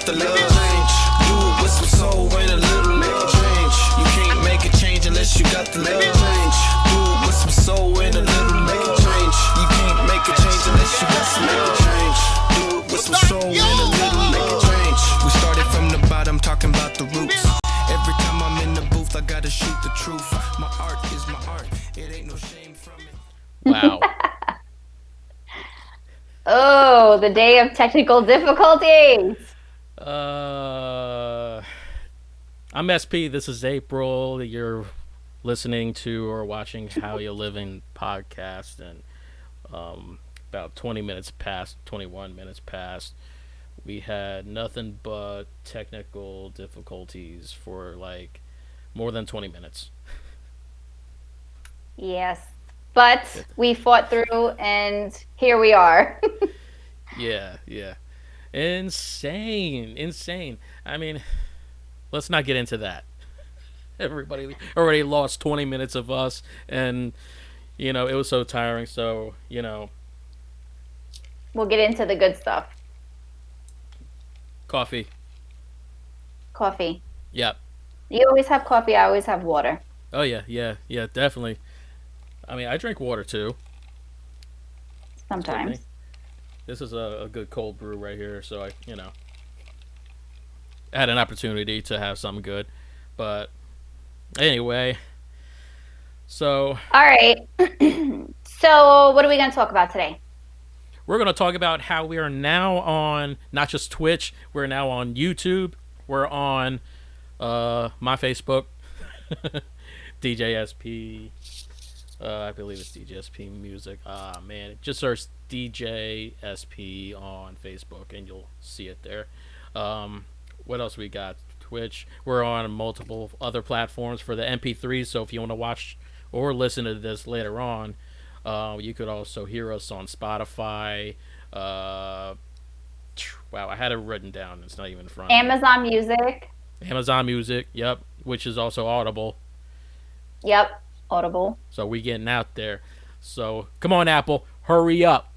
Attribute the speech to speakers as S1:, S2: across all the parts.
S1: got the love. Do it with some soul and a little love. You can't make a change unless you got the love. Do it with some soul and a little love. You can't make a change unless you got some love. Do it with some soul and a little love. We started from the bottom, talking about the roots. Every time I'm in the booth, I gotta shoot the truth. My art is my art. It ain't no shame from it.
S2: Wow.
S3: Oh, the day of technical difficulties.
S2: I'm Espee. This is April. You're listening to or watching How You Living podcast, and about 20 minutes past, 21 minutes past, we had nothing but technical difficulties for like more than 20 minutes.
S3: Yes, but we fought through, and here we are.
S2: Yeah. Insane. I mean, let's not get into that. Everybody already lost 20 minutes of us, and, it was so tiring, so,
S3: We'll get into the good stuff.
S2: Coffee. Yep.
S3: You always have coffee, I always have water.
S2: Oh, yeah, definitely. I mean, I drink water, too.
S3: Sometimes.
S2: This is a good cold brew right here, so I had an opportunity to have something good. But anyway, so...
S3: All right. So what are we going to talk about today?
S2: We're going to talk about how we are now on not just Twitch, we're now on YouTube. We're on my Facebook, DJ Espee. I believe it's DJ Espee Music. Man, just search DJ Espee on Facebook and you'll see it there. What else we got? Twitch. We're on multiple other platforms for the MP3s, so if you want to watch or listen to this later on, you could also hear us on Spotify. Wow, I had it written down. It's not even in front of me.
S3: Amazon Music.
S2: Yep, which is also Audible.
S3: Yep, Audible.
S2: So we getting out there. So come on, Apple, hurry up.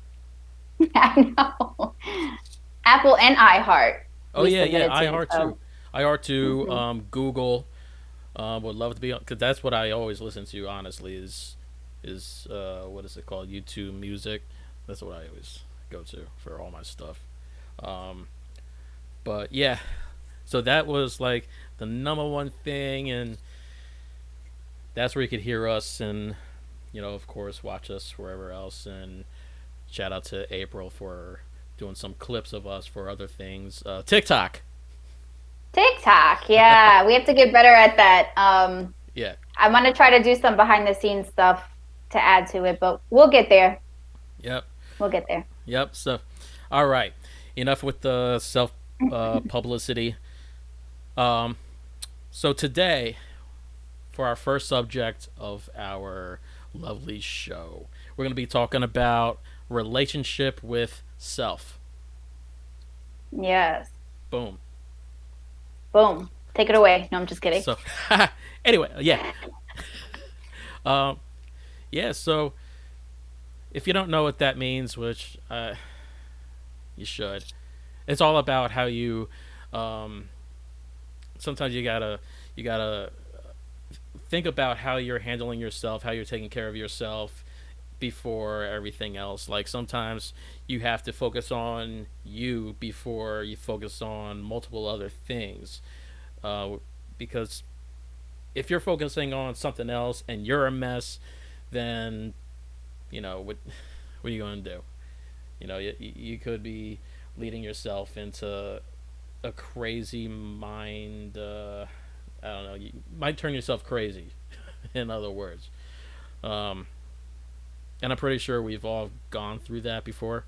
S3: I know. Apple and iHeart.
S2: Oh yeah, iHeart too. iHeart too. Mm-hmm. Google. Would love to be on, because that's what I always listen to. Honestly, is what is it called? YouTube Music. That's what I always go to for all my stuff. But yeah, so that was like the number one thing, and that's where you could hear us, and of course, watch us wherever else. And shout out to April for doing some clips of us for other things. TikTok,
S3: yeah. We have to get better at that.
S2: Yeah.
S3: I want to try to do some behind the scenes stuff to add to it, but we'll get there.
S2: Yep.
S3: We'll get there.
S2: Yep. So, all right. Enough with the self publicity. So today, for our first subject of our lovely show, we're going to be talking about relationship with self.
S3: Yes.
S2: Boom.
S3: Take it away. No, I'm just kidding.
S2: So, anyway, yeah. Yeah, so if you don't know what that means, which you should, it's all about how you sometimes you gotta think about how you're handling yourself, how you're taking care of yourself before everything else. Like sometimes you have to focus on you before you focus on multiple other things, because if you're focusing on something else and you're a mess, then what are you going to do? You could be leading yourself into a crazy mind. I don't know. You might turn yourself crazy. In other words, and I'm pretty sure we've all gone through that before.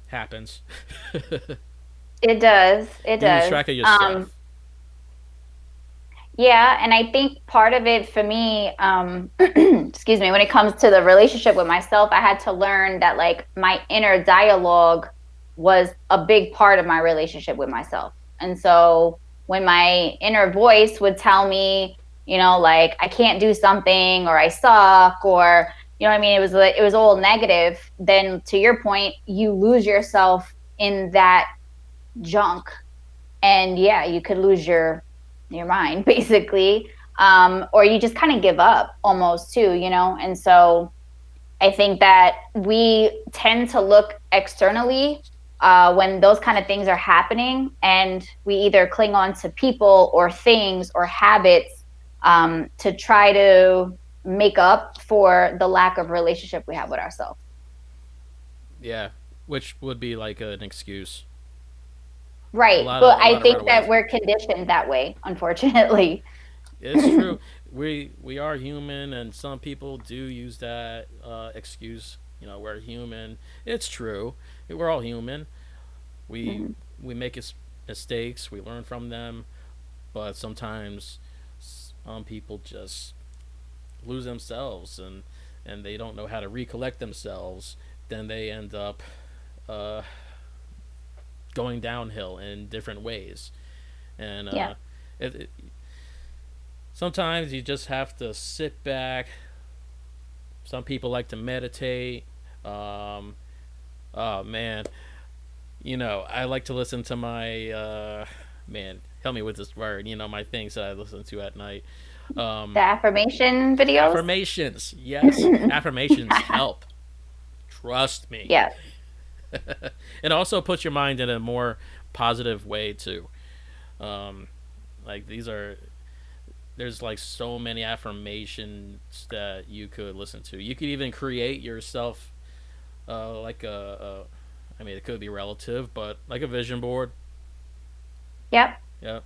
S2: Happens.
S3: It does.
S2: You lose track of yourself.
S3: Yeah, and I think part of it for me, excuse me, when it comes to the relationship with myself, I had to learn that like my inner dialogue was a big part of my relationship with myself. And so when my inner voice would tell me, like I can't do something, or I suck, or you know what I mean, it was all negative, then to your point, you lose yourself in that junk, and yeah, you could lose your mind basically, or you just kind of give up almost too, you know. And so I think that we tend to look externally when those kind of things are happening, and we either cling on to people or things or habits to try to make up for the lack of relationship we have with ourselves.
S2: Yeah, which would be like an excuse.
S3: Right. But
S2: A
S3: I
S2: lot of
S3: think that
S2: runaways.
S3: we're conditioned that way, unfortunately.
S2: It's true. We are human, and some people do use that excuse. You know, we're human. It's true. We're all human. We
S3: Mhm.
S2: we make mistakes. We learn from them, but sometimes some people just lose themselves, and they don't know how to recollect themselves. Then they end up uh, going downhill in different ways, and
S3: Yeah.
S2: it, sometimes you just have to sit back. Some people like to meditate. Um, oh man, you know, I like to listen to my man. Help me with this word. You know, my things that I listen to at night.
S3: The affirmation videos.
S2: Affirmations, yes, affirmations help. Trust me.
S3: Yeah.
S2: It also puts your mind in a more positive way too. Um, like these are there's like so many affirmations that you could listen to. You could even create yourself like I mean, it could be relative, but like a vision board.
S3: Yep.
S2: Yeah,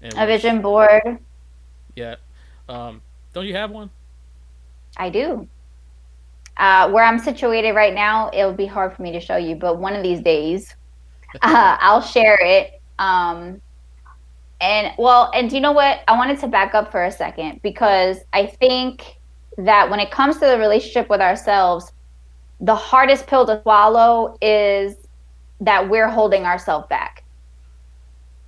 S2: in
S3: A
S2: which
S3: vision board.
S2: yeah, don't you have one?
S3: I do. Where I'm situated right now, it'll be hard for me to show you, but one of these days, I'll share it. And well, and do you know what? I wanted to back up for a second because I think that when it comes to the relationship with ourselves, the hardest pill to swallow is that we're holding ourselves back.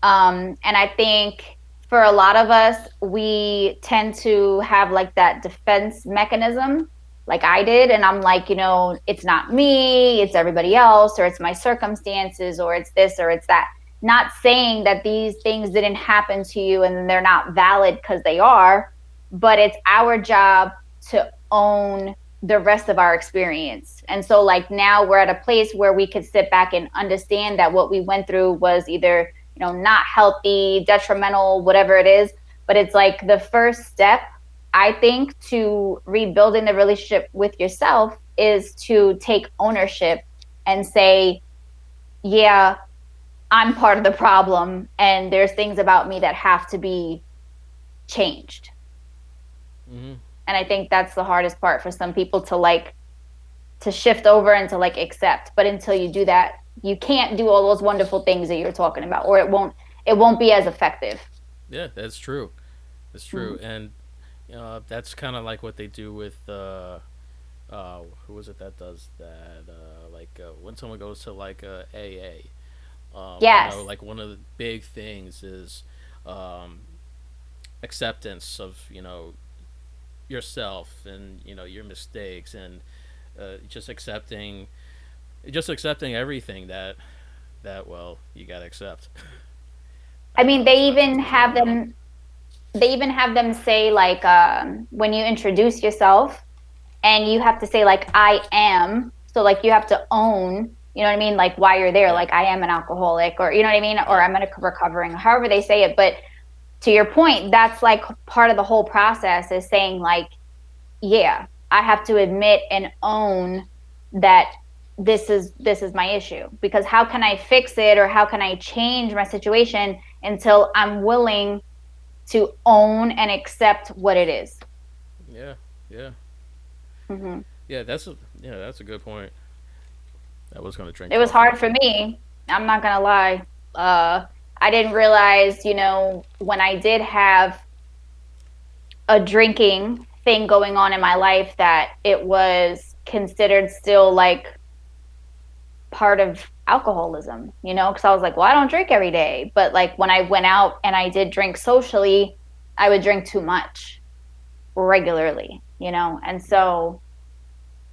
S3: And I think for a lot of us, we tend to have like that defense mechanism, like I did. And I'm like, you know, it's not me, it's everybody else, or it's my circumstances, or it's this, or it's that. Not saying that these things didn't happen to you and they're not valid, because they are, but it's our job to own the rest of our experience. And so, like, now we're at a place where we could sit back and understand that what we went through was either, you know, not healthy, detrimental, whatever it is. But it's like the first step, I think, to rebuilding the relationship with yourself is to take ownership and say, yeah, I'm part of the problem, and there's things about me that have to be changed.
S2: Mm-hmm.
S3: And I think that's the hardest part for some people to like to shift over and to like accept. But until you do that, you can't do all those wonderful things that you're talking about, or it won't be as effective.
S2: Yeah, that's true. That's true,
S3: Mm-hmm.
S2: and that's kind of like what they do with who is it that does that? When someone goes to like AA, I
S3: Yes.
S2: know like one of the big things is um, acceptance of yourself and your mistakes and just accepting everything that well you gotta accept.
S3: I mean,
S2: It's not taking it wrong.
S3: they even have them say like when you introduce yourself, and you have to say like I am. So like you have to own, you know what I mean, like why you're there,
S2: Yeah,
S3: like I am an alcoholic, or you know what I mean, or
S2: yeah,
S3: I'm in a recovering, however they say it. But to your point, that's like part of the whole process, is saying like, yeah, I have to admit and own that this is my issue, because how can I fix it, or how can I change my situation until I'm willing to own and accept what it is.
S2: yeah, yeah,
S3: Mm-hmm.
S2: that's a good point. I was gonna drink
S3: It was
S2: coffee.
S3: hard for me. I'm not gonna lie. I didn't realize, when I did have a drinking thing going on in my life, that it was considered still like part of alcoholism, because I was like, well, I don't drink every day. But like when I went out and I did drink socially, I would drink too much regularly. And so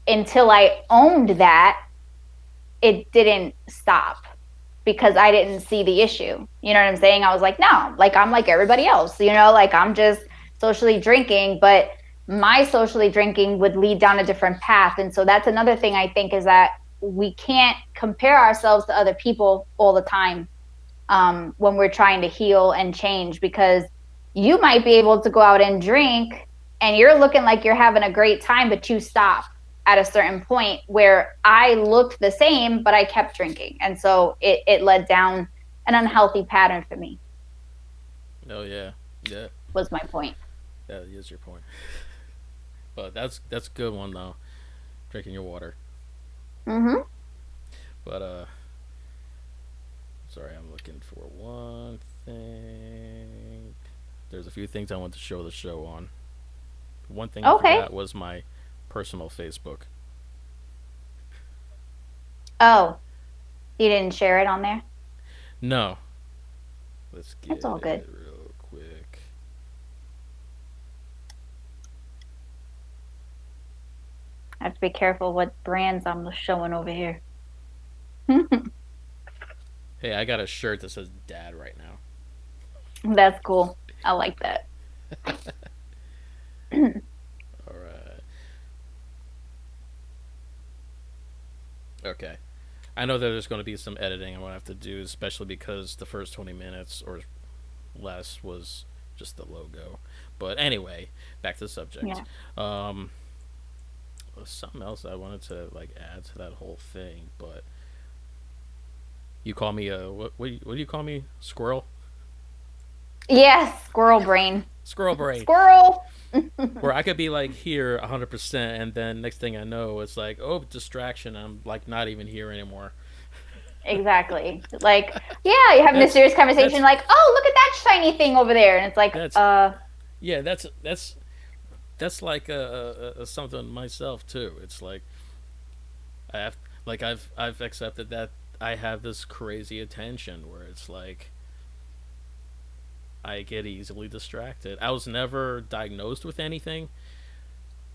S3: until I owned that, it didn't stop because I didn't see the issue. You know what I'm saying? I was like, no, like I'm like everybody else, like I'm just socially drinking, but my socially drinking would lead down a different path. And so that's another thing I think is that we can't compare ourselves to other people all the time, when we're trying to heal and change, because you might be able to go out and drink and you're looking like you're having a great time, but you stop at a certain point where I looked the same, but I kept drinking. And so it led down an unhealthy pattern for me,
S2: Oh yeah, yeah,
S3: was my point.
S2: that is your point. But that's a good one though. Drinking your water.
S3: Mm-hmm.
S2: But sorry, I'm looking for one thing. There's a few things I want to show the show on. One thing I
S3: Okay.
S2: forgot was my personal Facebook.
S3: Oh, you didn't share it on there?
S2: No, let's get
S3: It's all good.
S2: it real quick.
S3: I have to be careful what brands I'm showing over here.
S2: Hey, I got a shirt that says "Dad" right now.
S3: That's cool. I like that.
S2: All right. Okay. I know that there's going to be some editing I'm going to have to do, especially because the first 20 minutes or less was just the logo. But anyway, back to the subject.
S3: Yeah.
S2: Um, something else I wanted to like add to that whole thing, but you call me a what do you call me? Squirrel?
S3: Yes, squirrel brain.
S2: Squirrel brain.
S3: Squirrel.
S2: Where I could be like here 100%, and then next thing I know, it's like, oh, distraction. I'm like not even here anymore.
S3: Exactly. Like, yeah, you're having this
S2: That's
S3: serious conversation,
S2: that's
S3: like, oh, look at that shiny thing over there. And it's like,
S2: that's yeah. That's like a something myself too. It's like I have like I've accepted that I have this crazy attention where it's like I get easily distracted. I was never diagnosed with anything.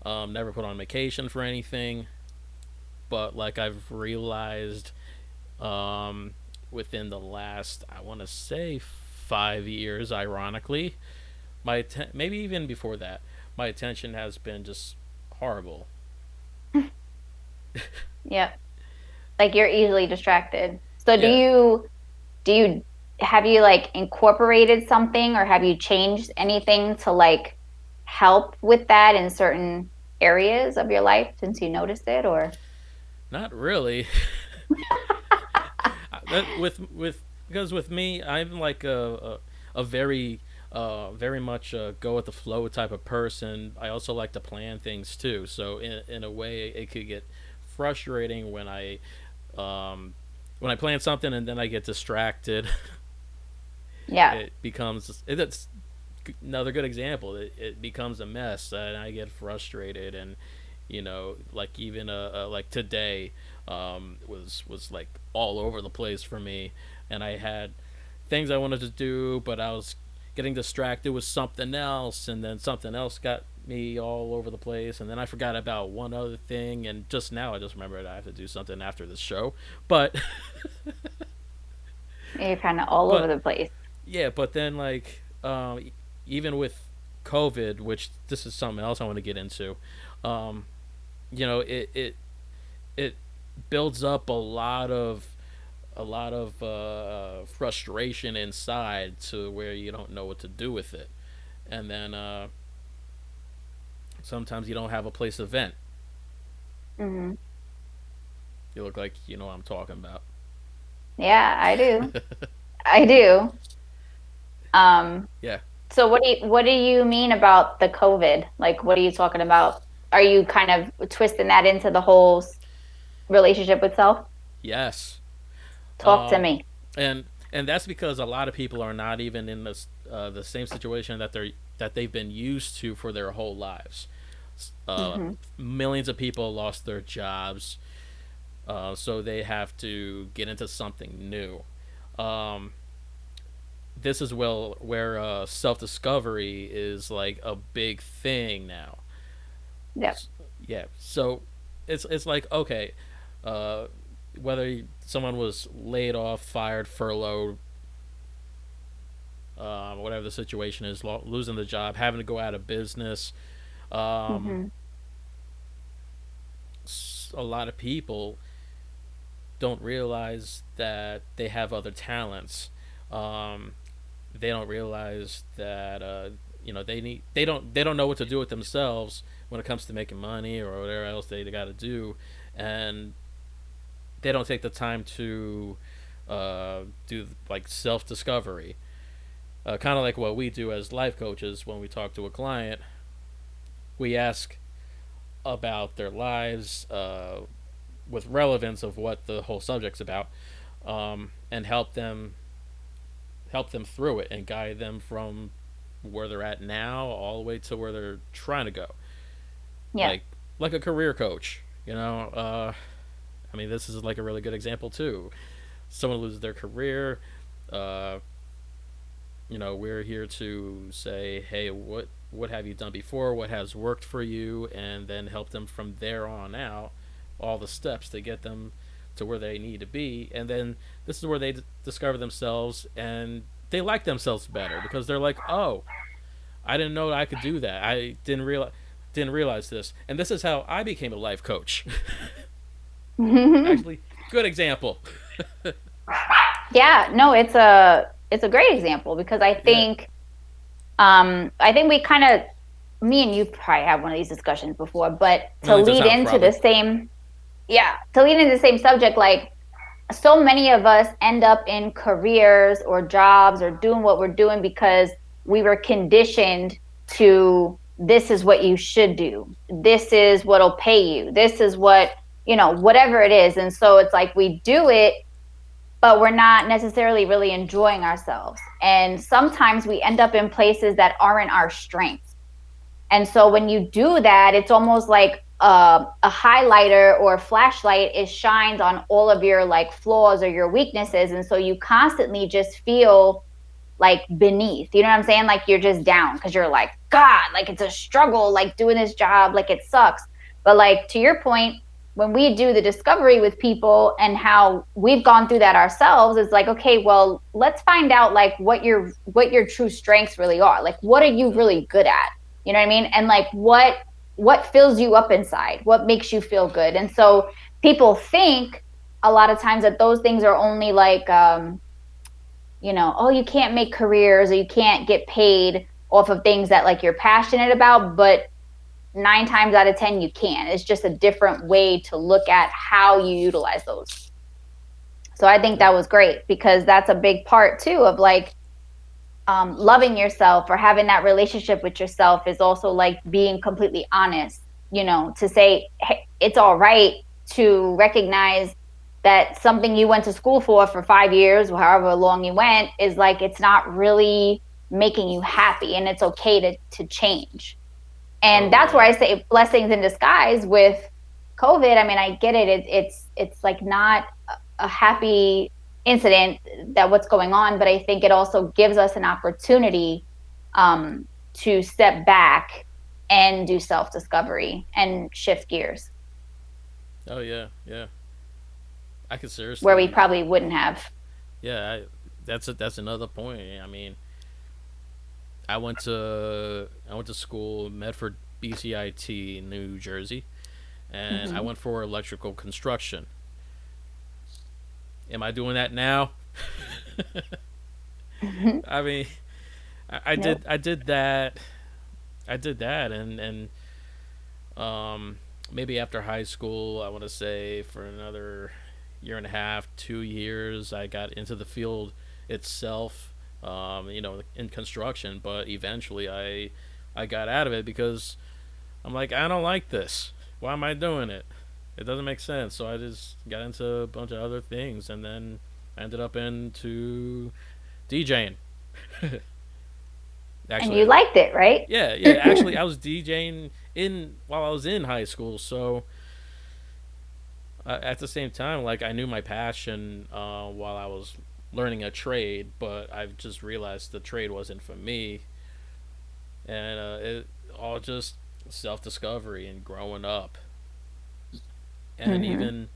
S2: Never put on medication for anything. But like I've realized, um, within the last I want to say 5 years, ironically, maybe even before that, my attention has been just horrible.
S3: yeah, like you're easily distracted. So
S2: Yeah,
S3: do you, have you like incorporated something or have you changed anything to like help with that in certain areas of your life since you noticed it, or?
S2: not really. With because with me, I'm like a very very much a go with the flow type of person. I also like to plan things too. So in a way, it could get frustrating um, when I plan something and then I get distracted.
S3: Yeah.
S2: It's another good example. It becomes a mess and I get frustrated, and like even like today, was like all over the place for me, and I had things I wanted to do, but I was getting distracted with something else, and then something else got me all over the place, and then I forgot about one other thing, and just now I just remembered I have to do something after this show. But
S3: You're kind of all over
S2: but
S3: the place.
S2: yeah, but then like even with COVID, which this is something else I want to get into, um, it builds up a lot of frustration inside to where you don't know what to do with it, and then sometimes you don't have a place to vent.
S3: Hmm.
S2: You look like you know what I'm talking about.
S3: Yeah, I do. I do. Um,
S2: Yeah.
S3: so what do you mean about the COVID? Like, what are you talking about? Are you kind of twisting that into the whole relationship with self?
S2: Yes.
S3: Talk to
S2: Um,
S3: me.
S2: and that's because a lot of people are not even in the same situation that they've been used to for their whole lives. Uh,
S3: Hmm.
S2: Millions of people lost their jobs, so they have to get into something new. Um, this is where self discovery is like a big thing now.
S3: Yep.
S2: Yeah. So it's like, okay, uh, whether someone was laid off, fired, furloughed, whatever the situation is, losing the job, having to go out of business. Um,
S3: Hmm.
S2: a lot of people don't realize that they have other talents. Um, they don't realize that they don't know what to do with themselves when it comes to making money or whatever else they got to do, and they don't take the time to do like self discovery. Kind of like what we do as life coaches when we talk to a client. We ask about their lives with relevance of what the whole subject's about, and help them through it and guide them from where they're at now all the way to where they're trying to go.
S3: Yeah.
S2: Like a career coach, I mean, this is like a really good example too. Someone loses their career. Uh, we're here to say, hey, what have you done before? What has worked for you? And then help them from there on out, all the steps to get them to where they need to be. And then this is where they discover themselves and they like themselves better because they're like, oh, I didn't know I could do that. I didn't realize this. And this is how I became a life coach. Actually, good example.
S3: Yeah, no, it's a great example because
S2: Yeah.
S3: I think we kind of, me and you probably had one of these discussions before, but to
S2: Millions of
S3: lead
S2: times,
S3: into the
S2: probably.
S3: same, yeah, to lead into the same subject, like so many of us end up in careers or jobs or doing what we're doing because we were conditioned to, this is what you should do. This is what'll pay you. This is what, whatever it is. And so it's like we do it, but we're not necessarily really enjoying ourselves. And sometimes we end up in places that aren't our strengths. And so when you do that, it's almost like a highlighter or a flashlight. It shines on all of your like flaws or your weaknesses. And so you constantly just feel like beneath, you know what I'm saying? Like you're just down because you're like, God, like it's a struggle, like doing this job, like it sucks. But like to your point, when we do the discovery with people and how we've gone through that ourselves, it's like, okay, well, let's find out like what your true strengths really are. Like what are you
S2: Yep.
S3: really good at? You know what I mean? And like what fills you up inside? What makes you feel good? And so people think a lot of times that those things are only like oh, you can't make careers or you can't get paid off of things that like you're passionate about, but 9 times out of 10 you can. It's just a different way to look at how you utilize those. So I think
S2: Yep.
S3: that was great because that's a big part too of like loving yourself or having that relationship with yourself is also like being completely honest, to say, hey, it's all right to recognize that something you went to school for 5 years, or however long you went, is like, it's not really making you happy and it's okay to change. And
S2: Oh
S3: that's where
S2: yeah.
S3: I say blessings in disguise with COVID. I mean, I get it. It's like not a happy incident that what's going on, but I think it also gives us an opportunity to step back and do self discovery and shift gears
S2: Oh yeah. Yeah. I could
S3: where we
S2: seriously.
S3: probably wouldn't have.
S2: Yeah. That's another point. I mean, I went to school, Medford, BCIT, New Jersey, and I
S3: Hmm.
S2: went for electrical construction. Am I doing that now? I mean, I
S3: Nope.
S2: did I did that. I did that, and maybe after high school, I want to say for another year and a half, 2 years, I got into the field itself. In construction, but eventually I got out of it because I'm like, I don't like this. Why am I doing it? It doesn't make sense. So I just got into a bunch of other things, and then I ended up into DJing.
S3: And you
S2: Actually,
S3: liked it, right?
S2: yeah, yeah. Actually, I was DJing in while I was in high school. So at the same time, like I knew my passion while I was learning a trade, but I've just realized the trade wasn't for me, and it all just self discovery and growing up, and
S3: Mm-hmm.
S2: even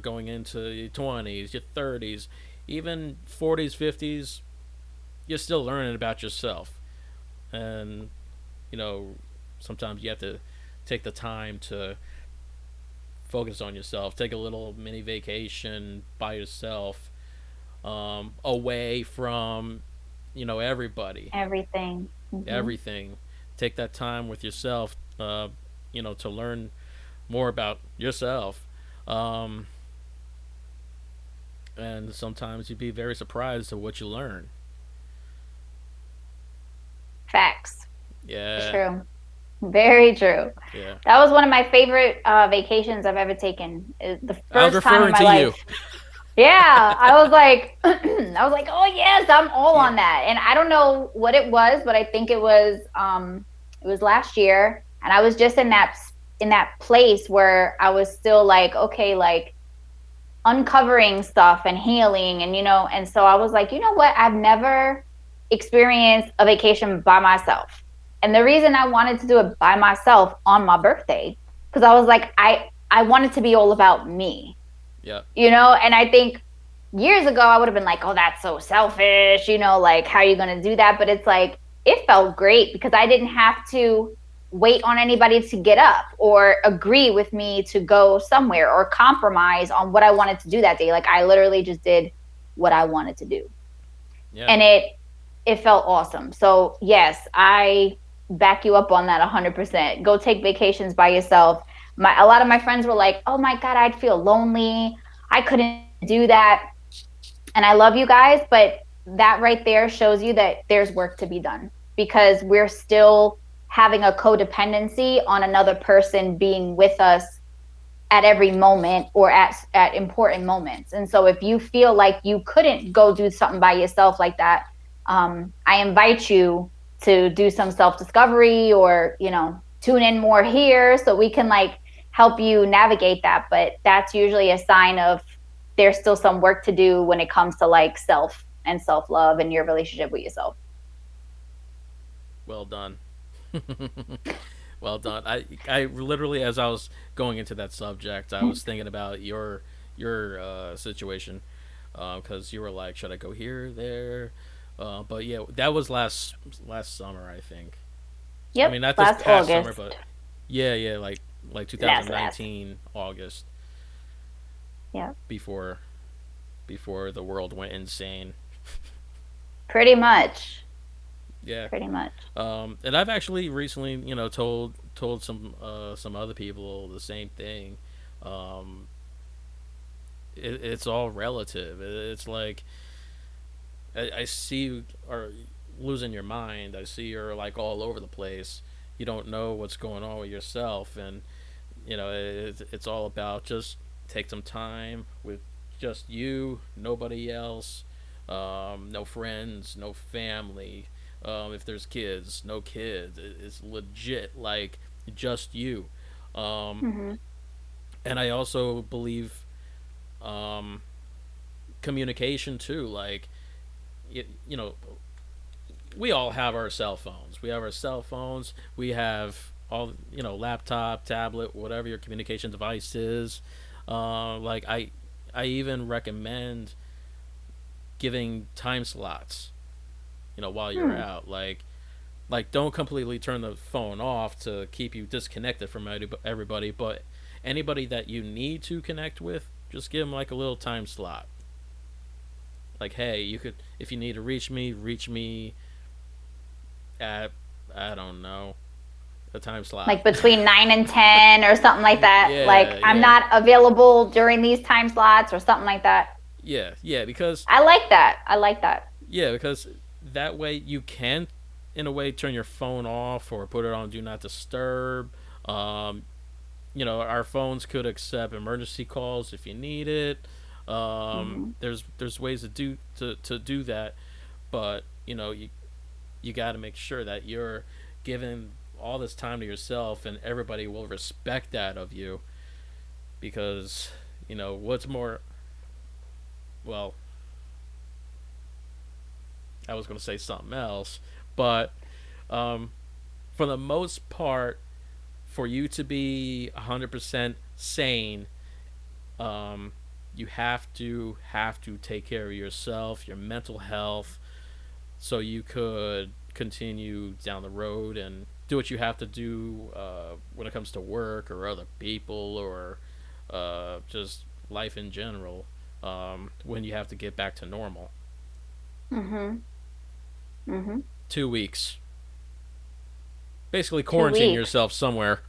S2: going into your 20s, your 30s, even 40s, 50s, you're still learning about yourself, and you know sometimes you have to take the time to focus on yourself, take a little mini vacation by yourself, away from everybody,
S3: Everything. Mm-hmm.
S2: everything. Take that time with yourself, to learn more about yourself. Um, and sometimes you'd be very surprised at what you learn.
S3: Facts.
S2: Yeah,
S3: True. Very true.
S2: yeah.
S3: That was one of my favorite vacations I've ever taken. The
S2: I was
S3: first time in
S2: referring
S3: my
S2: to you.
S3: life. Yeah, I was like, I was like, oh yes, I'm all
S2: Yeah,
S3: on that. And I don't know what it was, but I think it was last year, and I was just in that place where I was still like, okay, like uncovering stuff and healing, and and so I was like, you know what? I've never experienced a vacation by myself. And the reason I wanted to do it by myself on my birthday, because I was like, I wanted to be all about me,
S2: yeah,
S3: and I think years ago I would have been like, oh, that's so selfish, like how are you going to do that? But it's like it felt great because I didn't have to wait on anybody to get up or agree with me to go somewhere or compromise on what I wanted to do that day. Like I literally just did what I wanted to do.
S2: yeah.
S3: And it felt awesome. So, yes, I back you up on that 100%. Go take vacations by yourself. A lot of my friends were like, "Oh my god, I'd feel lonely. I couldn't do that." And I love you guys, but that right there shows you that there's work to be done because we're still having a codependency on another person being with us at every moment or at important moments. And so if you feel like you couldn't go do something by yourself like that, I invite you to do some self discovery or tune in more here so we can like help you navigate that. But that's usually a sign of there's still some work to do when it comes to like self and self love and your relationship with yourself.
S2: Well done. Well done. I literally, as I was going into that subject, I was thinking about your situation, because you were like, should I go here, there? But yeah, that was last summer, I think. I
S3: Yep,
S2: mean, not this
S3: last
S2: past summer,
S3: August.
S2: but yeah, yeah, like
S3: Last.
S2: 2019 August,
S3: Yeah,
S2: before before the world went insane.
S3: pretty much.
S2: Yeah.
S3: Pretty much.
S2: And I've actually recently, told some other people the same thing. Um, it's all relative. It's like I see you are losing your mind. I see you're like all over the place. You don't know what's going on with yourself, and it's all about just take some time with just you, nobody else, no friends, no family. If there's kids, no kids. It's legit like just you. Um,
S3: Hmm.
S2: and I also believe um, communication too. Like you know, we all have our cell phones. We have our cell phones. We have all laptop, tablet, whatever your communication device is. Like I even recommend giving time slots. While you're
S3: Hmm.
S2: out, like don't completely turn the phone off to keep you disconnected from everybody, but anybody that you need to connect with, just give them like a little time slot. Like, hey, you could, if you need to reach me at, I don't know, a time slot.
S3: Like between 9 and 10 or something like that.
S2: Yeah,
S3: Like I'm
S2: yeah,
S3: not available during these time slots or something like that.
S2: yeah, because
S3: I like that. I like that.
S2: because that way you can, in a way, turn your phone off or put it on do not disturb. Um, our phones could accept emergency calls if you need it.
S3: Hmm.
S2: There's ways to do that, but you got to make sure that you're giving all this time to yourself, and everybody will respect that of you, because what's more, well, I was going to say something else, but um, for the most part, for you to be 100% sane, um, you have to take care of yourself, your mental health, so you could continue down the road and do what you have to do when it comes to work or other people or just life in general. When you have to get back to normal.
S3: Mhm. Mhm.
S2: 2 weeks. Basically,
S3: Two
S2: quarantine
S3: weeks.
S2: yourself somewhere.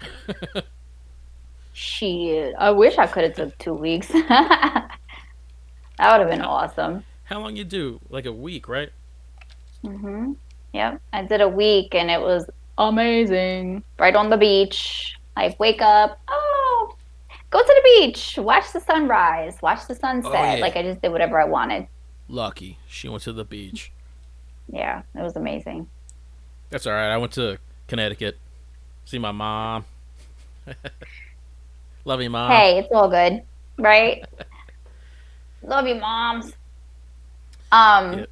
S3: Shit. I wish I could have took 2 weeks. That would have been
S2: how
S3: awesome.
S2: how long you do? Like a week, right?
S3: Mhm. Yep. I did a week and it was amazing. Right on the beach. Like wake up. Oh, go to the beach. Watch the sunrise. Watch the
S2: Oh
S3: sunset.
S2: yeah.
S3: Like I just did whatever I wanted.
S2: Lucky she went to the beach.
S3: Yeah, it was amazing.
S2: That's all right. I went to Connecticut. See my mom. Love you, mom.
S3: Hey, it's all good. Right? Love you, moms. Um,
S2: Yep.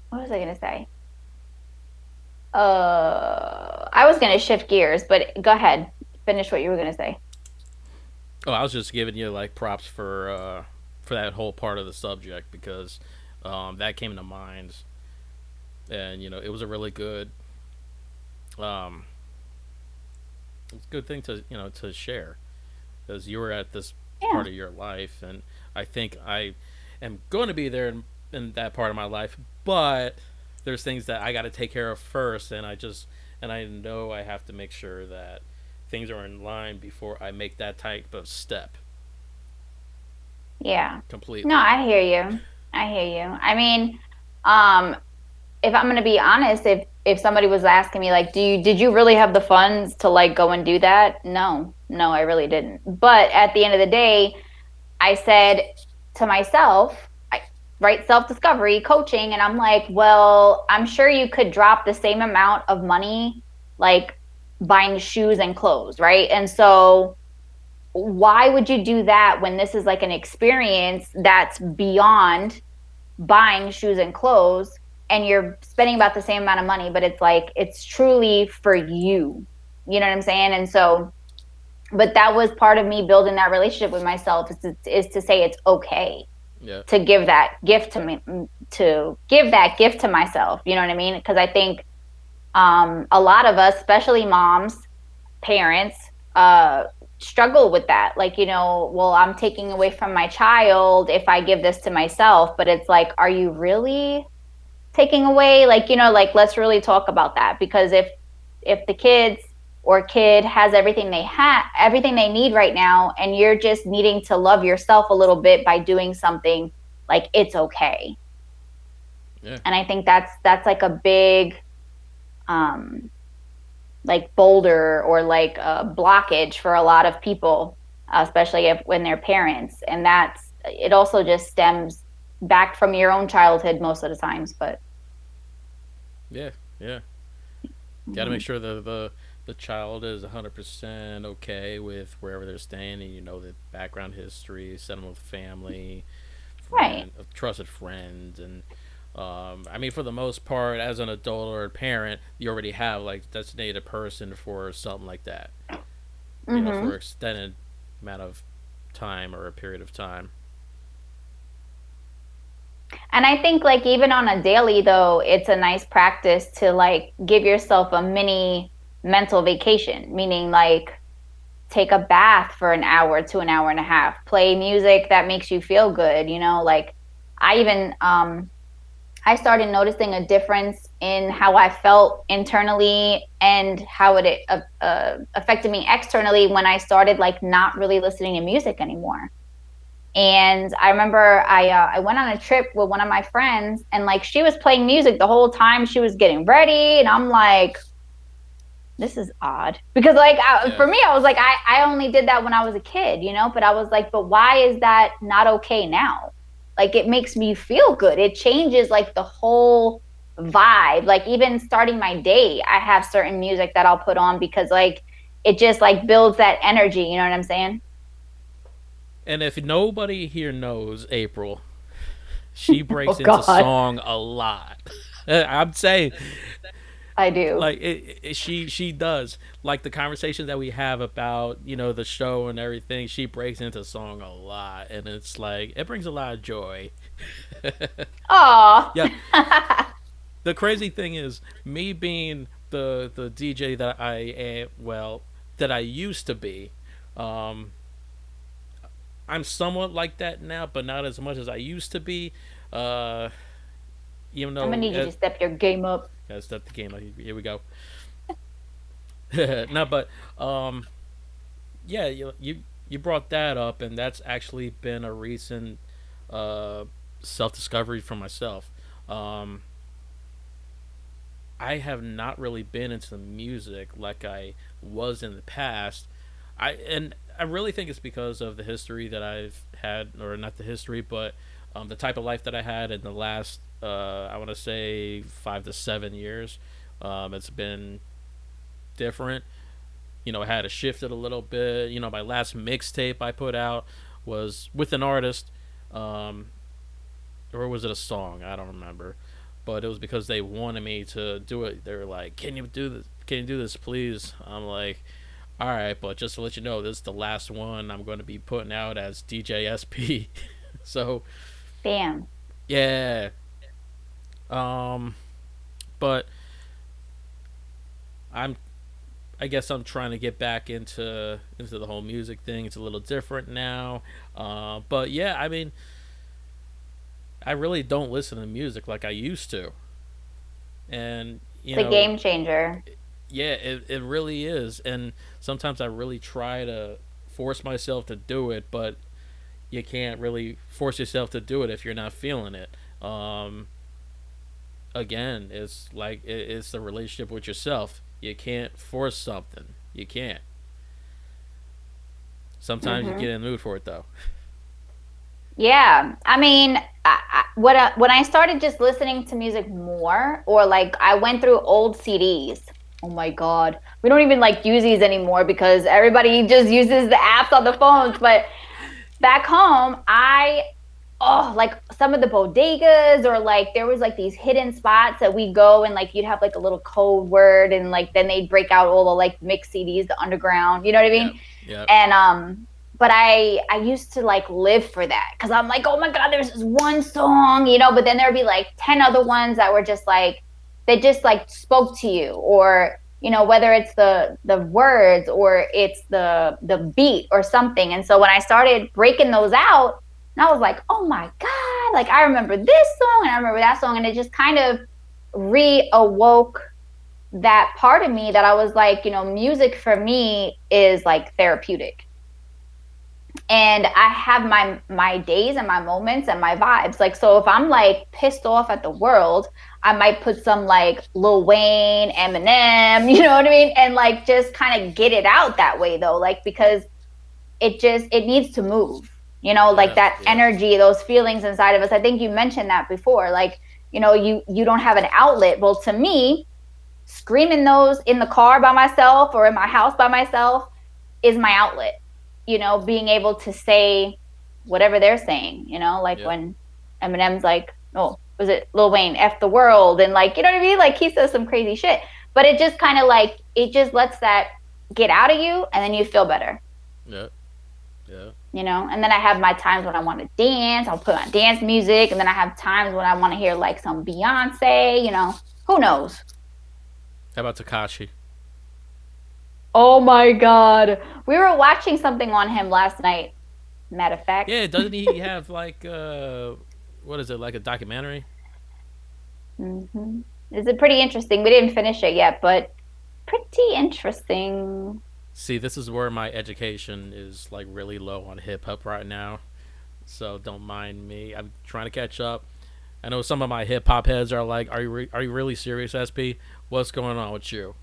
S3: what was I gonna say? I was gonna shift gears, but go ahead. Finish what you were gonna say.
S2: Oh, I was just giving you like props for that whole part of the subject because that came to mind, and it was a really um, it's a good thing to share because you were at this
S3: Yeah.
S2: part of your life, and I think I am going to be there in that part of my life, but there's things that I got to take care of first, and I know I have to make sure that things are in line before I make that type of step
S3: Yeah. No,
S2: completely.
S3: I hear you. I hear you. I mean, um, if I'm gonna be honest, if somebody was asking me like, did you really have the funds to like go and do that? No, no, I really didn't. But at the end of the day, I said to myself, right, self-discovery coaching, and I'm like, well, I'm sure you could drop the same amount of money like buying shoes and clothes, right? And so why would you do that when this is like an experience that's beyond buying shoes and clothes and you're spending about the same amount of money, but it's like it's truly for you. You know what I'm saying? And so but that was part of me building that relationship with myself is to say it's okay
S2: Yeah.
S3: to give that gift to me, to give that gift to myself. You know what I mean? Because I think a lot of us, especially moms, parents, uh, struggle with that. Like, well, I'm taking away from my child if I give this to myself. But it's like, are you really taking away? Like, like let's really talk about that, because if the kids or kid has everything they need right now, and you're just needing to love yourself a little bit by doing something, like it's okay.
S2: Yeah.
S3: And I think that's like a big um like boulder or like a blockage for a lot of people, especially if when they're parents. And that's it also just stems back from your own childhood most of the times. But
S2: Yeah. Yeah. Got to make
S3: mhm.
S2: sure the child is 100% okay with wherever they're staying, and the background history, set them with family,
S3: Right.
S2: friend, a trusted friend, and I mean, for the most part, as an adult or a parent, you already have like designated person for something like that. For
S3: Hmm.
S2: an extended amount of time or a period of time.
S3: And I think like even on a daily though, it's a nice practice to like give yourself a mini mental vacation, meaning like take a bath for an hour to an hour and a half, play music that makes you feel good, like I even I started noticing a difference in how I felt internally and how it affected me externally when I started like not really listening to music anymore. And I remember I went on a trip with one of my friends, and like she was playing music the whole time she was getting ready, and I'm like, this is odd, because like
S2: Yeah.
S3: for me I was like I only did that when I was a kid, but I was like, but why is that not okay now? Like it makes me feel good. It changes like the whole vibe. Like even starting my day, I have certain music that I'll put on because like it just like builds that energy, you know what I'm saying?
S2: And if nobody here knows April, she breaks
S3: Oh
S2: into
S3: God.
S2: song a lot. I'm saying
S3: I do.
S2: Like she does like the conversation that we have about the show and everything. She breaks into song a lot, and it's like it brings a lot of joy.
S3: Aw.
S2: Yeah, the crazy thing is me being the DJ that I am, well, that I used to be. Um, I'm somewhat like that now, but not as much as I used to be. Uh, even
S3: I'm gonna
S2: though
S3: need you to step your game up.
S2: gotta step the game. Like, here we go. No, but um, yeah, you brought that up, and that's actually been a recent uh, self discovery for myself. Um, I have not really been into music like I was in the past. I really think it's because of the history that I've had, or not the history, but the type of life that I had in the last I want to say 5 to 7 years. It's been different. I had to shift it a little bit. My last mixtape I put out was with an artist, um, or was it a song? I don't remember, but it was because they wanted me to do it. They were like, "Can you do this? Can you do this, please?" I'm like, "All right," but just to let you know, this is the last one I'm going to be putting out as DJ SP. So
S3: Damn.
S2: yeah, um, but I'm I guess I'm trying to get back into the whole music thing. It's a little different now, but yeah, I mean, I really don't listen to music like I used to, and
S3: It's a game changer.
S2: yeah, it really is. And sometimes I really try to force myself to do it, but you can't really force yourself to do it if you're not feeling it. Um, Again, it's like it's the relationship with yourself. You can't force something. You can't. Sometimes you
S3: Hmm.
S2: get in the mood for it though.
S3: Yeah, I mean, when I started just listening to music more, or like I went through old CDs. Oh my God, we don't even like use these anymore because everybody just uses the apps on the phones. But back home, like some of the bodegas, or like there was like these hidden spots that we go and like you'd have like a little code word, and like then they'd break out all the like mix CDs, the underground. You know what I
S2: Yep.
S3: mean?
S2: Yep.
S3: And but I used to like live for that because I'm like, oh my God, there's this one song, but then there'd be like 10 other ones that were just like, they just like spoke to you, or whether it's the words or it's the beat or something. And so when I started breaking those out, and I was like, oh my God, like I remember this song and I remember that song, and it just kind of reawoke that part of me that I was like, music for me is like therapeutic. And I have my days and my moments and my vibes. Like, so if I'm like pissed off at the world, I might put some like Lil Wayne, Eminem, you know what I mean, and like just kind of get it out that way though, like because it needs to move, like
S2: Yeah.
S3: that
S2: Yeah.
S3: energy, those feelings inside of us. I think you mentioned that before, like you don't have an outlet. Well, to me, screaming those in the car by myself or in my house by myself is my outlet. Being able to say whatever they're saying, like
S2: Yep.
S3: when Eminem's like, oh, was it Lil Wayne, F the world? And like, you know what I mean? Like he says some crazy shit, but it just kind of like, it just lets that get out of you, and then you feel better,
S2: Yep. Yeah.
S3: And then I have my times when I want to dance. I'll put on dance music. And then I have times when I want to hear like some Beyonce, who knows?
S2: How about Takashi?
S3: Oh my God. We were watching something on him last night, matter of fact.
S2: Yeah. Doesn't he have like what is it, like a documentary?
S3: Hmm. Is it pretty interesting? We didn't finish it yet, but pretty interesting.
S2: See, this is where my education is like really low on hip hop right now. So don't mind me. I'm trying to catch up. I know some of my hip hop heads are like, are you really serious, SP? What's going on with you?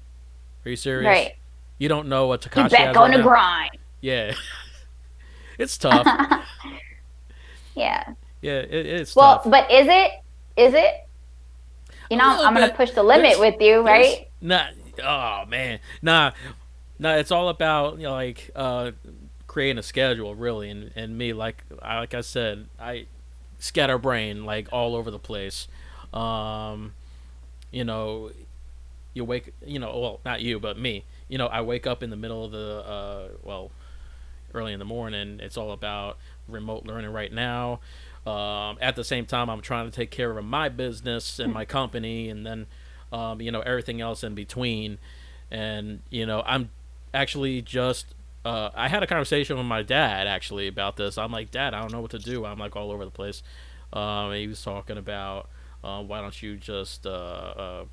S2: Are you serious?
S3: Right.
S2: You don't know what
S3: He
S2: Takashi
S3: back
S2: has
S3: on
S2: right
S3: the
S2: now?
S3: grind.
S2: Yeah, it's tough.
S3: Yeah.
S2: Yeah, it's
S3: Well,
S2: tough.
S3: but is it?
S2: A little
S3: I'm gonna
S2: bit.
S3: push the limit
S2: There's
S3: with you,
S2: there's
S3: right?
S2: not. Oh man, nah, nah. It's all about like creating a schedule really, and me like I said, I scatterbrain like all over the place. Um, you know, you wake, well, not you, but me. I wake up in the middle of the, early in the morning. It's all about remote learning right now. At the same time, I'm trying to take care of my business and my company, and then, everything else in between. And, I'm actually just, I had a conversation with my dad actually about this. I'm like, Dad, I don't know what to do. I'm like all over the place. He was talking about, why don't you just, kind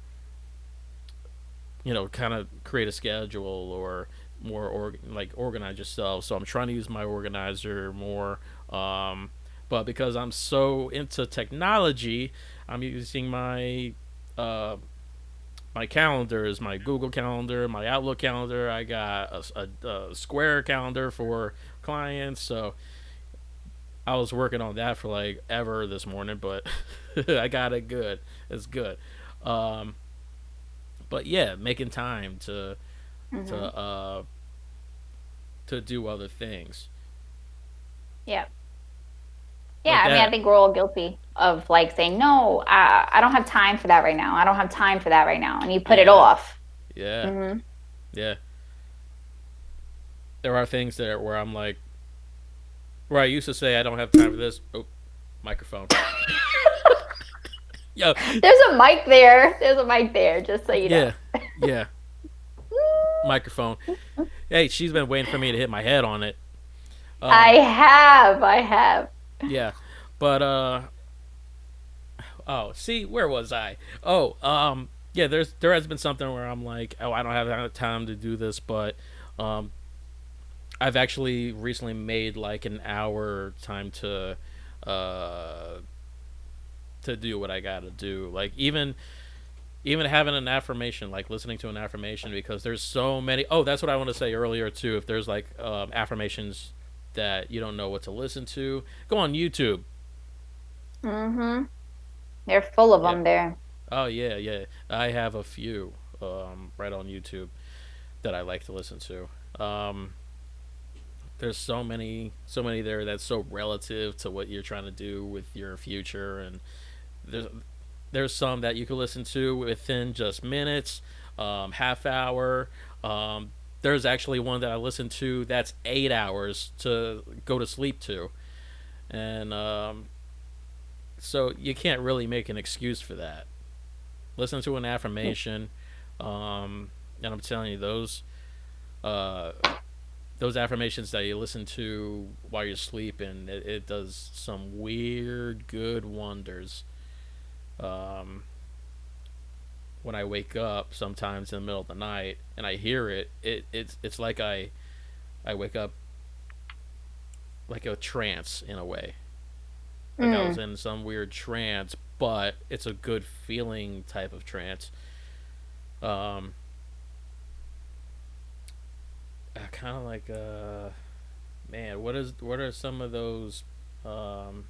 S2: of create a schedule or more like organize yourself. So I'm trying to use my organizer more. But because I'm so into technology, I'm using uh, my calendars, my Google Calendar, my Outlook calendar. I got a Square calendar for clients. So I was working on that for like ever this morning, but I got it good. It's good. Um, but yeah, making time to
S3: Mm-hmm.
S2: uh to do other things
S3: Yeah. Yeah,
S2: like
S3: I mean, I
S2: that.
S3: think we're all guilty of like saying, no, I don't have time for that right now. I don't have time for that right now. And you put it
S2: Yeah,
S3: off.
S2: yeah,
S3: Hmm.
S2: yeah. There are things there where I'm like, where I used to say I don't have time for this. Oh, microphone. Yo,
S3: There's a mic there. There's a mic there, just so you know.
S2: yeah, yeah. Microphone. Hey, she's been waiting for me to hit my head on it.
S3: I
S2: Um,
S3: have. I have.
S2: yeah, but oh, see, where was I? Oh, yeah. There has been something where I'm like, oh, I don't have time to do this, but um, I've actually recently made like an hour time uh to do what I gotta do. Like even having an affirmation, like listening to an affirmation, because there's so many. Oh, that's what I want to say earlier too. If there's like affirmations that you don't know what to listen to, go on YouTube.
S3: Hmm. They're full of
S2: Yeah.
S3: them there.
S2: Oh yeah, yeah. I have a few right on YouTube that I like to listen to. There's so many there that's so relative to what you're trying to do with your future, and there's there's some that you can listen to within just minutes, half hour. There's actually one that I listen to that's 8 hours to go to sleep to, and so you can't really make an excuse for that. Listen to an affirmation, and I'm telling you uh, those affirmations that you listen to while you're sleeping, it does some weird good wonders. Um, when I wake up sometimes in the middle of the night and I hear it's like I wake up like a trance in a way. Like I was
S3: Mm.
S2: in some weird trance, but it's a good feeling type of trance. Um, kind of like man, what are um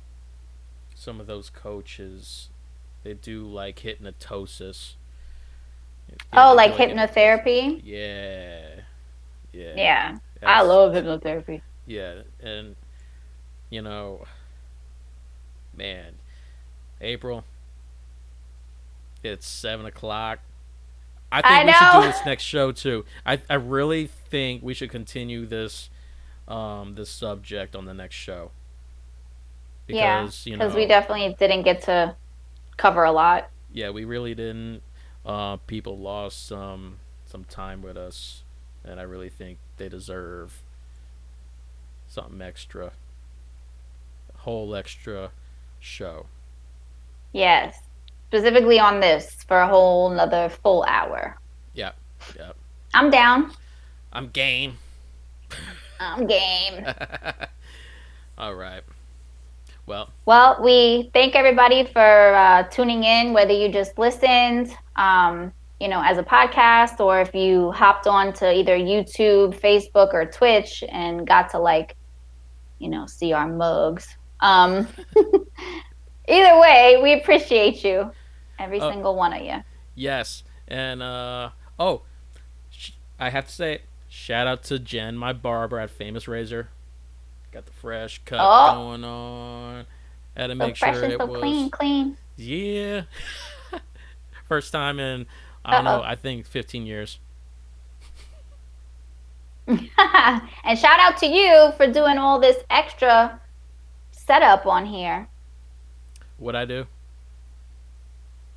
S2: some of those coaches? They do like hypnosis. Yeah,
S3: Oh,
S2: they do
S3: like
S2: like hypnosis.
S3: hypnotherapy?
S2: Yeah, yeah.
S3: Yeah. I
S2: That's
S3: love hypnotherapy.
S2: yeah, and you know, man, April. It's 7 o'clock. I think
S3: I
S2: we should do
S3: know.
S2: this next show too. I really think we should continue this subject on the next show
S3: Yeah,
S2: because
S3: because we definitely didn't get to cover a lot.
S2: yeah, we really didn't. People lost some time with us, and I really think they deserve something extra, a whole extra show.
S3: Yes. Specifically on this for a whole another full hour.
S2: Yeah, yeah.
S3: I'm down.
S2: I'm game.
S3: I'm game.
S2: All right. Well,
S3: Well, we thank everybody for tuning in, whether you just listened, as a podcast, or if you hopped on to either YouTube, Facebook, or Twitch and got to see our mugs. Um, Either way, we appreciate you, every
S2: uh,
S3: single one of you.
S2: yes, and oh, I have to say it. Shout out to Jen, my barber at Famous Razor. Got the fresh cut
S3: Oh,
S2: going on. Had to
S3: so
S2: make
S3: fresh
S2: sure
S3: and
S2: it
S3: so clean,
S2: was
S3: clean.
S2: yeah. First time in I don't know. I think 15 years.
S3: And shout out to you for doing all this extra setup on here.
S2: What I do?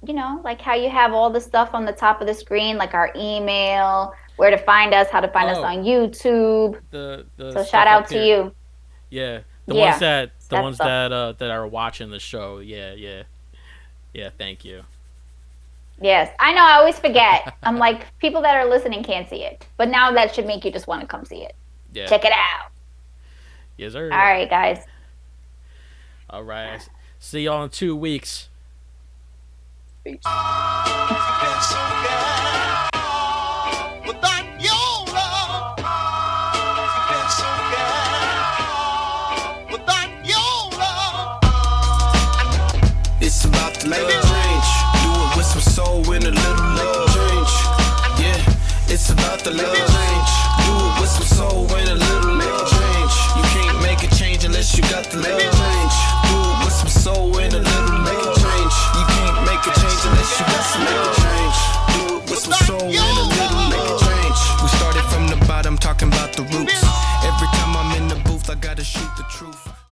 S3: You know, like how you have all the stuff on the top of the screen, like our email, where to find us, how to find us on YouTube.
S2: The
S3: so shout out to you.
S2: Yeah,
S3: Yeah,
S2: the ones that are watching the show. Yeah. Thank you.
S3: Yes, I know. I always forget. I'm like, people that are listening can't see it, but now that should make you just want to come see it.
S2: Yeah.
S3: Check it out.
S2: Yes, sir.
S3: All right, guys.
S2: All right. See y'all in 2 weeks.
S3: Peace.
S1: It's about the love change. Do it with some soul and a little love change. Yeah, it's about the love change. Do it with some soul and a little love change. You can't make a change unless you got the love